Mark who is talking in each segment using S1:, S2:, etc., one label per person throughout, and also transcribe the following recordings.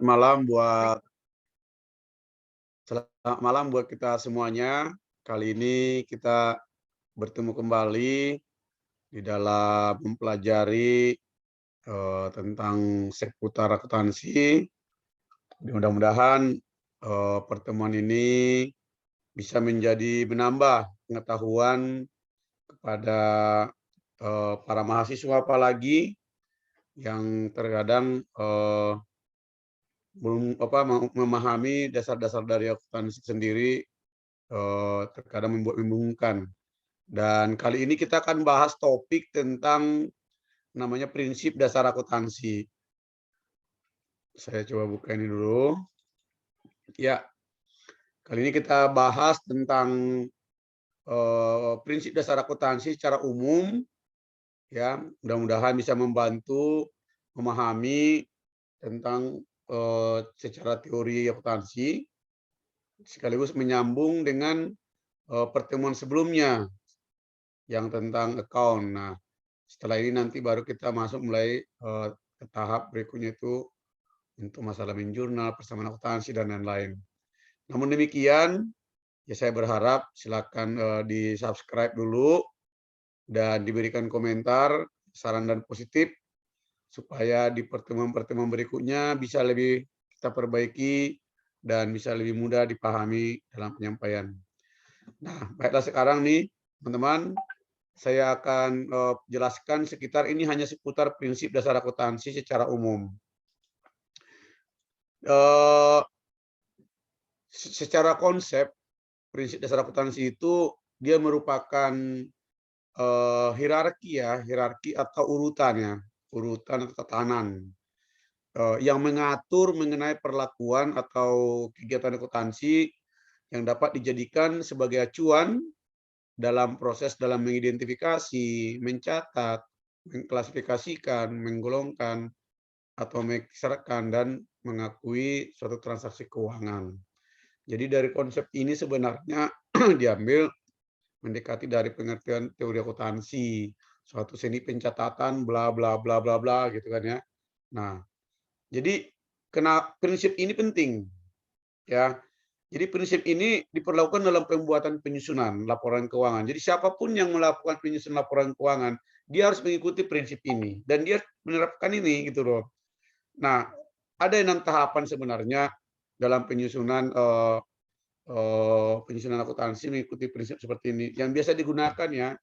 S1: Malam buat Selamat malam buat kita semuanya. Kali ini kita bertemu kembali di dalam mempelajari tentang seputar akuntansi. Mudah-mudahan pertemuan ini bisa menjadi menambah pengetahuan kepada para mahasiswa, apalagi yang terkadang belum memahami dasar-dasar dari akuntansi sendiri, terkadang membuat membingungkan. Dan kali ini kita akan bahas topik tentang namanya prinsip dasar akuntansi. Saya coba buka ini dulu. Ya, kali ini kita bahas tentang prinsip dasar akuntansi secara umum. Ya, mudah-mudahan bisa membantu memahami tentang secara teori akuntansi, sekaligus menyambung dengan pertemuan sebelumnya yang tentang account. Nah, setelah ini nanti baru kita masuk mulai ke tahap berikutnya itu untuk masalah menjurnal, persamaan akuntansi, dan lain-lain. Namun demikian, ya saya berharap silakan di-subscribe dulu dan diberikan komentar, saran dan positif supaya di pertemuan-pertemuan berikutnya bisa lebih kita perbaiki dan bisa lebih mudah dipahami dalam penyampaian. Nah, baiklah sekarang nih, teman-teman, saya akan jelaskan sekitar ini hanya seputar prinsip dasar akuntansi secara umum. Secara konsep, prinsip dasar akuntansi itu dia merupakan hierarki atau urutan atau tatanan yang mengatur mengenai perlakuan atau kegiatan akuntansi yang dapat dijadikan sebagai acuan dalam mengidentifikasi, mencatat, mengklasifikasikan, menggolongkan, atau mengisyaratkan dan mengakui suatu transaksi keuangan. Jadi dari konsep ini sebenarnya diambil mendekati dari pengertian teori akuntansi, suatu seni pencatatan, bla bla bla bla bla gitu kan ya. Nah, jadi prinsip ini penting ya. Jadi prinsip ini diperlakukan dalam pembuatan penyusunan laporan keuangan. Jadi siapapun yang melakukan penyusunan laporan keuangan, dia harus mengikuti prinsip ini dan dia menerapkan ini gitu loh. Nah, ada 6 tahapan sebenarnya dalam penyusunan akuntansi mengikuti prinsip seperti ini. Yang biasa digunakan ya.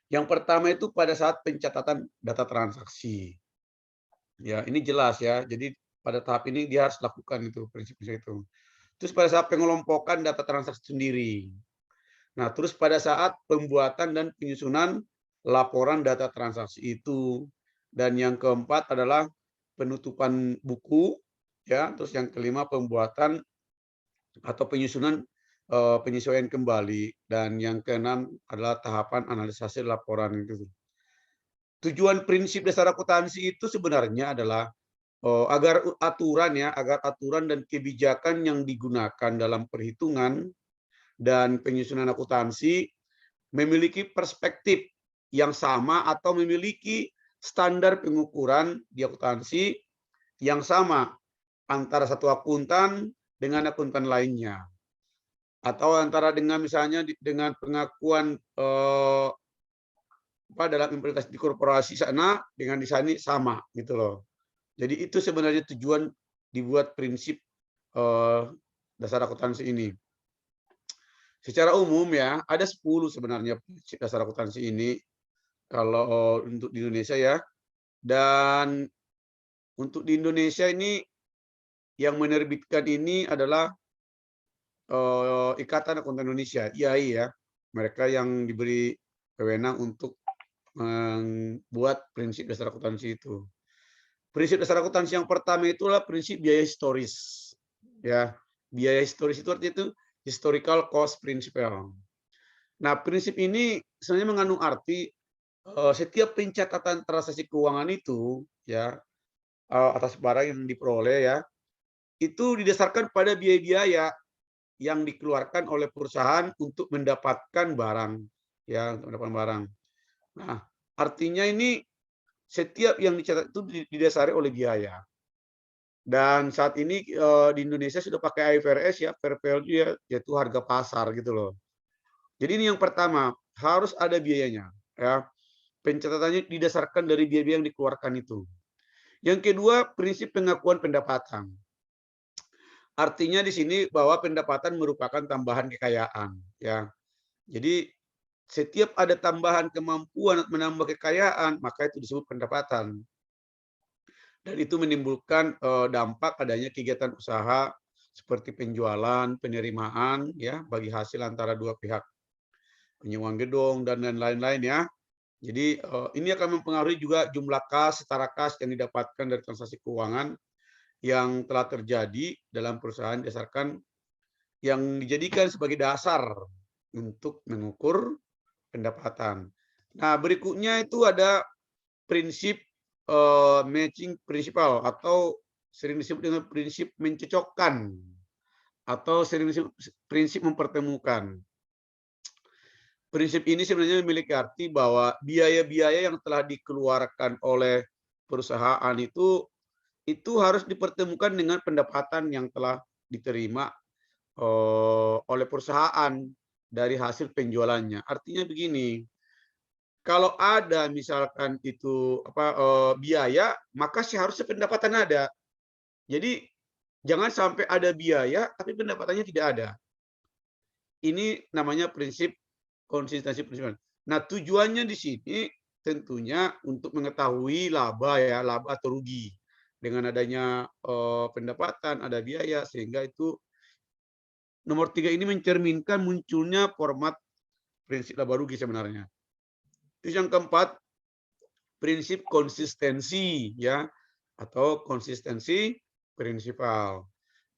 S1: Yang pertama itu pada saat pencatatan data transaksi. Ya, ini jelas ya. Jadi pada tahap ini dia harus lakukan itu prinsip-prinsip itu. Terus pada saat pengelompokan data transaksi sendiri. Nah, terus pada saat pembuatan dan penyusunan laporan data transaksi itu. Dan yang keempat adalah penutupan buku, ya. Terus yang kelima pembuatan atau penyusunan penyesuaian kembali, dan yang keenam adalah tahapan analisasi laporan itu. Tujuan prinsip dasar akuntansi itu sebenarnya adalah agar aturan dan kebijakan yang digunakan dalam perhitungan dan penyusunan akuntansi memiliki perspektif yang sama atau memiliki standar pengukuran di akuntansi yang sama antara satu akuntan dengan akuntan lainnya, atau antara dengan misalnya dengan pengakuan dalam implementasi di korporasi sana dengan di sini sama gitu loh. Jadi itu sebenarnya tujuan dibuat prinsip dasar akuntansi ini. Secara umum ya, ada 10 sebenarnya prinsip dasar akuntansi ini kalau untuk di Indonesia ya. Dan untuk di Indonesia ini yang menerbitkan ini adalah Ikatan Akuntan Indonesia, IAI ya. Mereka yang diberi wewenang untuk membuat prinsip dasar akuntansi itu. Prinsip dasar akuntansi yang pertama itulah prinsip biaya historis. Ya, biaya historis itu artinya itu historical cost principle. Nah, prinsip ini sebenarnya mengandung arti setiap pencatatan transaksi keuangan itu ya atas barang yang diperoleh ya, itu didasarkan pada biaya-biaya yang dikeluarkan oleh perusahaan untuk mendapatkan barang ya, untuk mendapatkan barang. Nah, artinya ini setiap yang dicatat itu didasari oleh biaya. Dan saat ini di Indonesia sudah pakai IFRS ya, fair value ya, yaitu harga pasar gitu loh. Jadi ini yang pertama, harus ada biayanya ya. Pencatatannya didasarkan dari biaya yang dikeluarkan itu. Yang kedua, prinsip pengakuan pendapatan. Artinya di sini bahwa pendapatan merupakan tambahan kekayaan ya. Jadi setiap ada tambahan kemampuan menambah kekayaan, maka itu disebut pendapatan. Dan itu menimbulkan dampak adanya kegiatan usaha seperti penjualan, penerimaan ya bagi hasil antara dua pihak, penyewaan gedung dan lain-lain ya. Jadi ini akan mempengaruhi juga jumlah kas, setara kas yang didapatkan dari transaksi keuangan yang telah terjadi dalam perusahaan berdasarkan yang dijadikan sebagai dasar untuk mengukur pendapatan. Nah, berikutnya itu ada prinsip matching principle atau sering disebut dengan prinsip mencocokkan atau sering disebut prinsip mempertemukan. Prinsip ini sebenarnya memiliki arti bahwa biaya-biaya yang telah dikeluarkan oleh perusahaan itu harus dipertemukan dengan pendapatan yang telah diterima oleh perusahaan dari hasil penjualannya. Artinya begini, kalau ada misalkan itu biaya, maka seharusnya pendapatan ada. Jadi jangan sampai ada biaya tapi pendapatannya tidak ada. Ini namanya prinsip konsistensi prinsip. Nah, tujuannya di sini tentunya untuk mengetahui laba ya, laba atau rugi. Dengan adanya pendapatan, ada biaya, sehingga itu nomor 3 ini mencerminkan munculnya format prinsip laba rugi sebenarnya. Terus yang keempat, prinsip konsistensi ya, atau konsistensi prinsipal.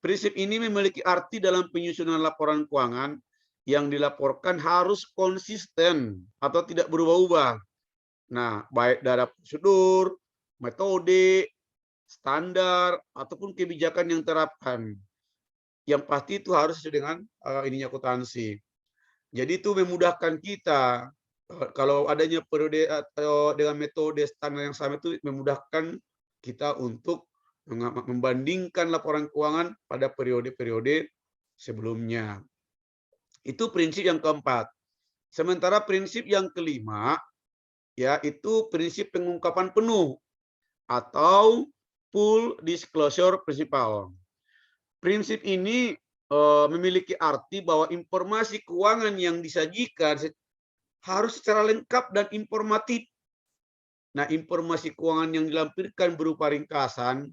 S1: Prinsip ini memiliki arti dalam penyusunan laporan keuangan yang dilaporkan harus konsisten atau tidak berubah-ubah. Nah, baik dari prosedur, metode, standar, ataupun kebijakan yang terapkan. Yang pasti itu harus sesuai dengan ininya akuntansi. Jadi itu memudahkan kita. Kalau adanya periode atau dengan metode standar yang sama itu memudahkan kita untuk membandingkan laporan keuangan pada periode-periode sebelumnya. Itu prinsip yang keempat. Sementara prinsip yang kelima, yaitu prinsip pengungkapan penuh atau full disclosure principle. Prinsip ini memiliki arti bahwa informasi keuangan yang disajikan harus secara lengkap dan informatif. Nah, informasi keuangan yang dilampirkan berupa ringkasan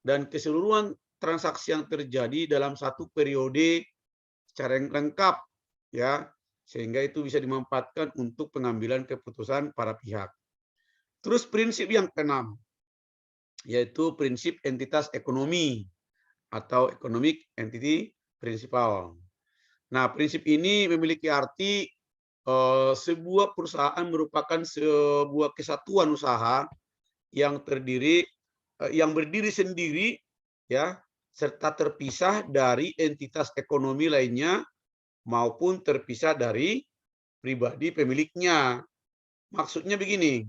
S1: dan keseluruhan transaksi yang terjadi dalam satu periode secara lengkap ya, sehingga itu bisa dimanfaatkan untuk pengambilan keputusan para pihak. Terus prinsip yang keenam, yaitu prinsip entitas ekonomi atau economic entity principle. Nah, prinsip ini memiliki arti sebuah perusahaan merupakan sebuah kesatuan usaha yang berdiri sendiri ya, serta terpisah dari entitas ekonomi lainnya maupun terpisah dari pribadi pemiliknya. Maksudnya begini,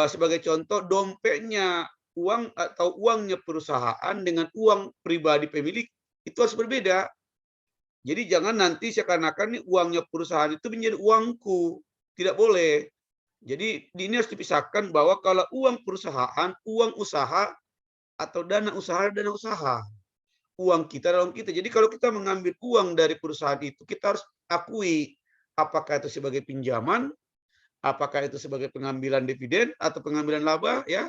S1: sebagai contoh dompetnya uang atau uangnya perusahaan dengan uang pribadi pemilik itu harus berbeda. Jadi jangan nanti seakan-akan nih uangnya perusahaan itu menjadi uangku. Tidak boleh. Jadi ini harus dipisahkan bahwa kalau uang perusahaan, uang usaha atau dana usaha. Uang kita dalam kita. Jadi kalau kita mengambil uang dari perusahaan itu, kita harus akui apakah itu sebagai pinjaman, apakah itu sebagai pengambilan dividen atau pengambilan laba ya,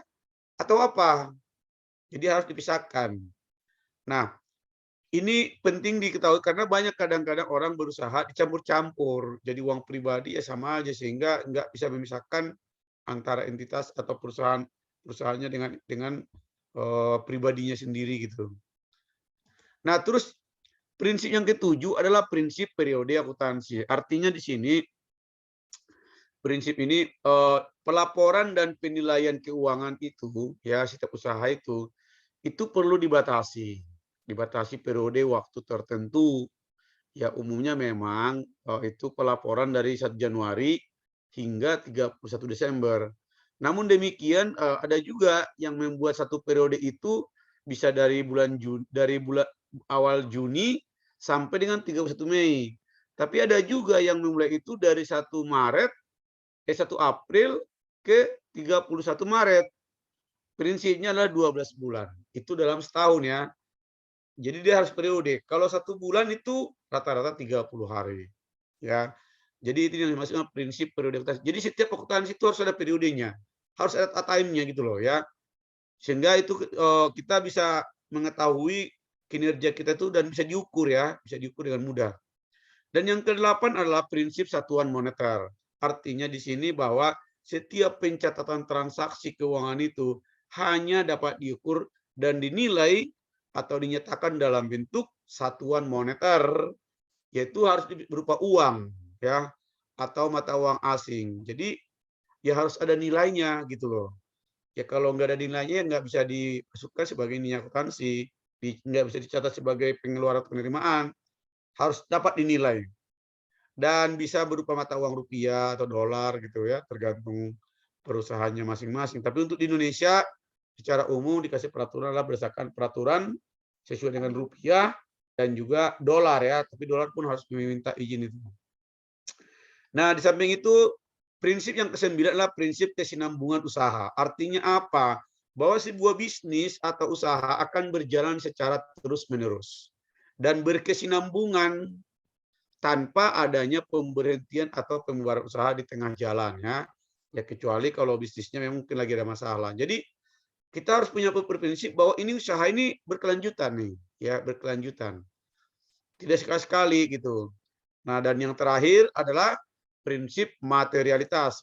S1: atau apa. Jadi harus dipisahkan. Nah, ini penting diketahui karena banyak kadang-kadang orang berusaha dicampur-campur. Jadi uang pribadi ya sama aja sehingga nggak bisa memisahkan antara entitas atau perusahaannya dengan pribadinya sendiri gitu. Nah, terus prinsip yang ketujuh adalah prinsip periode akuntansi. Artinya di sini prinsip ini pelaporan dan penilaian keuangan itu ya setiap usaha itu perlu dibatasi periode waktu tertentu. Ya umumnya memang itu pelaporan dari 1 Januari hingga 31 Desember. Namun demikian ada juga yang membuat satu periode itu bisa dari bulan awal Juni sampai dengan 31 Mei. Tapi ada juga yang memulai itu dari 1 April ke 31 Maret. Prinsipnya adalah 12 bulan. Itu dalam setahun ya. Jadi dia harus periode. Kalau 1 bulan itu rata-rata 30 hari. Ya. Jadi itu yang dimaksud prinsip periode akuntansi. Jadi setiap akuntansi itu harus ada periodenya. Harus ada time-nya gitu loh ya. Sehingga itu kita bisa mengetahui kinerja kita itu dan bisa diukur ya, bisa diukur dengan mudah. Dan yang ke-8 adalah prinsip satuan moneter. Artinya di sini bahwa setiap pencatatan transaksi keuangan itu hanya dapat diukur dan dinilai atau dinyatakan dalam bentuk satuan moneter, yaitu harus berupa uang ya atau mata uang asing. Jadi ya harus ada nilainya gitu loh. Ya kalau nggak ada nilainya nggak bisa dimasukkan sebagai nilai akuntansi, nggak bisa dicatat sebagai pengeluaran penerimaan, harus dapat dinilai. Dan bisa berupa mata uang rupiah atau dolar gitu ya, tergantung perusahaannya masing-masing. Tapi untuk di Indonesia secara umum dikasih peraturan adalah berdasarkan peraturan sesuai dengan rupiah dan juga dolar ya, tapi dolar pun harus meminta izin itu. Nah, di samping itu prinsip yang ke-9 adalah prinsip kesinambungan usaha. Artinya apa? Bahwa sebuah bisnis atau usaha akan berjalan secara terus-menerus dan berkesinambungan tanpa adanya pemberhentian atau pembubaran usaha di tengah jalan ya. Ya kecuali kalau bisnisnya memang mungkin lagi ada masalah. Jadi kita harus punya prinsip bahwa ini usaha ini berkelanjutan nih, ya, berkelanjutan. Tidak sekali-sekali gitu. Nah, dan yang terakhir adalah prinsip materialitas.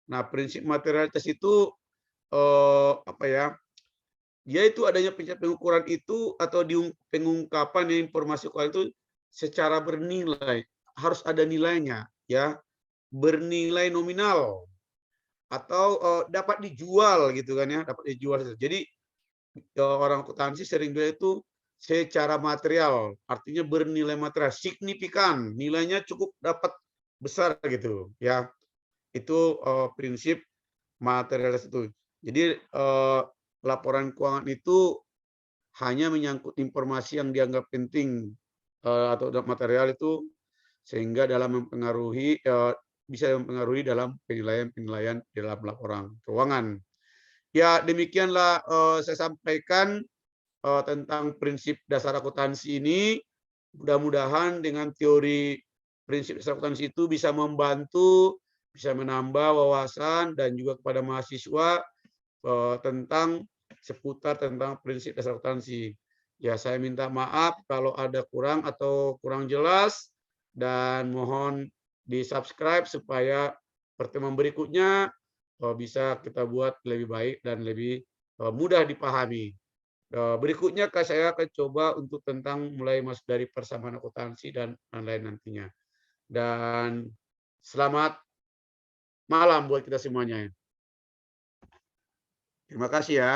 S1: Nah, prinsip materialitas itu apa ya? Yaitu adanya pengukuran itu atau pengungkapan informasi keuangan itu secara bernilai, harus ada nilainya ya, bernilai nominal atau dapat dijual gitu kan ya, dapat dijual. Jadi orang akuntansi sering bilang itu secara material, artinya bernilai material signifikan, nilainya cukup dapat besar gitu ya. Itu prinsip materialitas itu. Jadi laporan keuangan itu hanya menyangkut informasi yang dianggap penting atau material itu sehingga dalam mempengaruhi bisa mempengaruhi dalam penilaian dalam laporan keuangan. Ya demikianlah saya sampaikan tentang prinsip dasar akuntansi ini. Mudah-mudahan dengan teori prinsip dasar akuntansi itu bisa membantu, bisa menambah wawasan dan juga kepada mahasiswa tentang seputar tentang prinsip dasar akuntansi. Ya, saya minta maaf kalau ada kurang atau kurang jelas dan mohon di-subscribe supaya pertemuan berikutnya bisa kita buat lebih baik dan lebih mudah dipahami. Berikutnya saya akan coba untuk tentang mulai masuk dari persamaan akuntansi dan lain-lain nantinya. Dan selamat malam buat kita semuanya. Terima kasih ya.